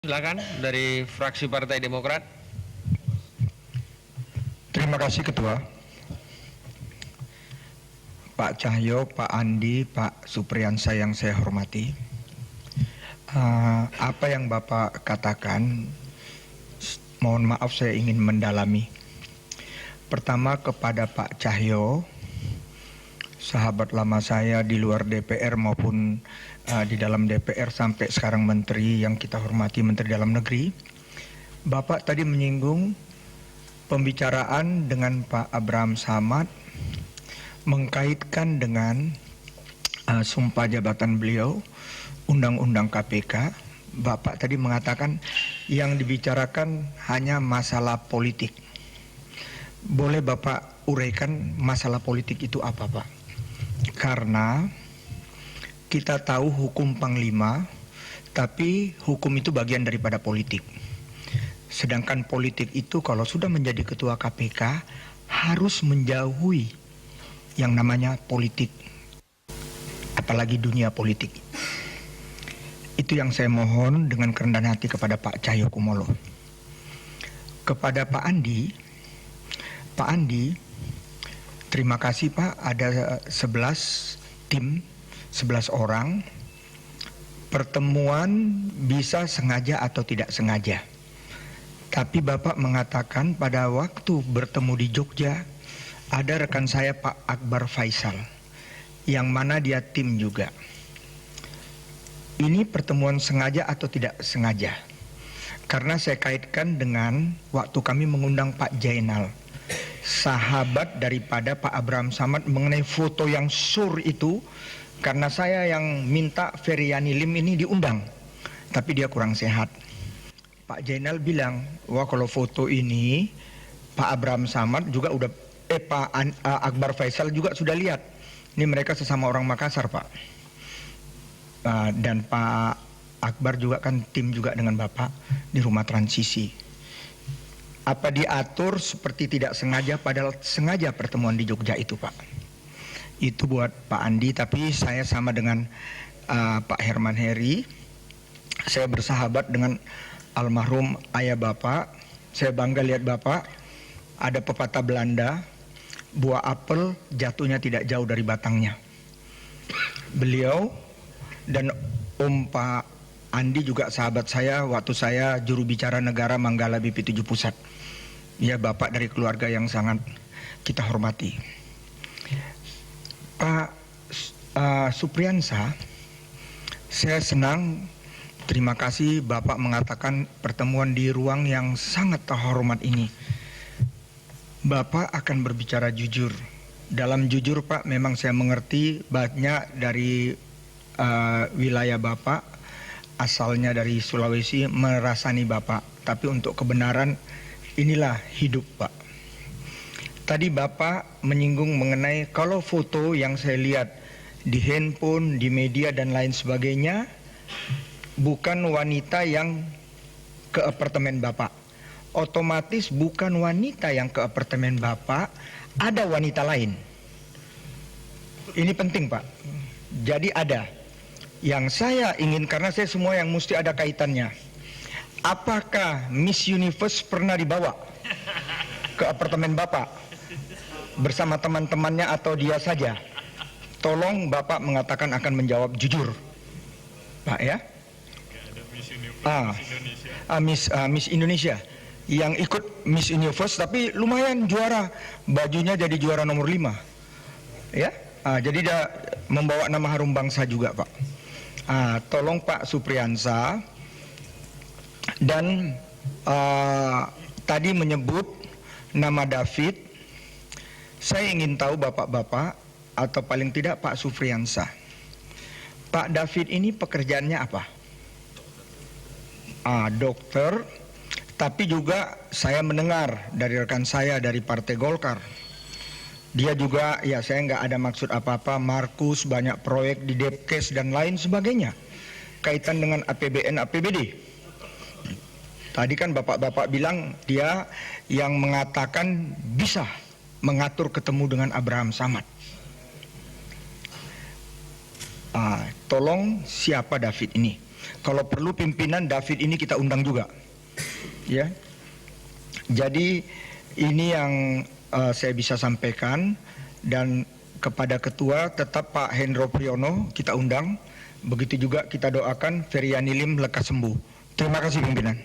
Silakan dari fraksi Partai Demokrat. Terima kasih Ketua. Pak Cahyo, Pak Andi, Pak Supriyansa yang saya hormati. Apa yang Bapak katakan, mohon maaf saya ingin mendalami. Pertama kepada Pak Cahyo, sahabat lama saya di luar DPR maupun di dalam DPR sampai sekarang menteri yang kita hormati, Menteri Dalam Negeri. Bapak tadi menyinggung pembicaraan dengan Pak Abraham Samad mengkaitkan dengan sumpah jabatan beliau, Undang-Undang KPK. Bapak tadi mengatakan yang dibicarakan hanya masalah politik. Boleh Bapak uraikan masalah politik itu apa, Pak? Karena kita tahu hukum Panglima, tapi hukum itu bagian daripada politik. Sedangkan politik itu kalau sudah menjadi ketua KPK harus menjauhi yang namanya politik, apalagi dunia politik. Itu yang saya mohon dengan kerendahan hati kepada Pak Cahyokumolo. Kepada Pak Andi, terima kasih Pak, ada 11 tim, 11 orang. Pertemuan bisa sengaja atau tidak sengaja. Tapi Bapak mengatakan pada waktu bertemu di Jogja, ada rekan saya Pak Akbar Faisal, yang mana dia tim juga. Ini pertemuan sengaja atau tidak sengaja? Karena saya kaitkan dengan waktu kami mengundang Pak Jainal, sahabat daripada Pak Abraham Samad, mengenai foto yang sur itu, karena saya yang minta Feryani Lim ini diundang, tapi dia kurang sehat. Pak Jainal bilang, wah kalau foto ini Pak Abraham Samad juga udah, Pak Akbar Faisal juga sudah lihat. Ini mereka sesama orang Makassar Pak. Dan Pak Akbar juga kan tim juga dengan Bapak di rumah transisi. Apa diatur seperti tidak sengaja, padahal sengaja pertemuan di Jogja itu Pak. Itu buat Pak Andi, tapi saya sama dengan Pak Herman Heri. Saya bersahabat dengan almarhum ayah Bapak. Saya bangga lihat Bapak. Ada pepatah Belanda, buah apel jatuhnya tidak jauh dari batangnya. Beliau dan Pak Andi juga sahabat saya waktu saya juru bicara negara Manggala BP7 Pusat. Ya, Bapak dari keluarga yang sangat kita hormati. Pak Supriyansa, saya senang, terima kasih Bapak mengatakan pertemuan di ruang yang sangat terhormat ini. Bapak akan berbicara jujur. Dalam jujur Pak, memang saya mengerti banyak dari wilayah Bapak, asalnya dari Sulawesi, merasani Bapak. Tapi untuk kebenaran, inilah hidup Pak. Tadi Bapak menyinggung mengenai kalau foto yang saya lihat di handphone, di media dan lain sebagainya, bukan wanita yang ke apartemen Bapak. Otomatis bukan wanita yang ke apartemen Bapak, ada wanita lain. Ini penting Pak. Jadi ada. Yang saya ingin, karena saya semua yang mesti ada kaitannya. Apakah Miss Universe pernah dibawa ke apartemen Bapak bersama teman-temannya atau dia saja? Tolong Bapak mengatakan akan menjawab jujur, Pak ya. Miss Indonesia yang ikut Miss Universe, tapi lumayan juara, bajunya jadi juara nomor 5 ya. Jadi dia membawa nama harum bangsa juga Pak. Tolong Pak Supriyansa. Dan tadi menyebut nama David. Saya ingin tahu Bapak-bapak, atau paling tidak Pak Supriyansa, Pak David ini pekerjaannya apa? Dokter. Tapi juga saya mendengar dari rekan saya dari Partai Golkar, dia juga, ya saya nggak ada maksud apa-apa, Markus banyak proyek di Depkes dan lain sebagainya, kaitan dengan APBN, APBD. Tadi kan bapak-bapak bilang dia yang mengatakan bisa mengatur ketemu dengan Abraham Samad. Tolong siapa David ini? Kalau perlu pimpinan David ini kita undang juga. Ya. Jadi ini yang saya bisa sampaikan, dan kepada ketua tetap Pak Hendro Priyono kita undang. Begitu juga kita doakan Feryani Lim lekas sembuh. Terima kasih pimpinan.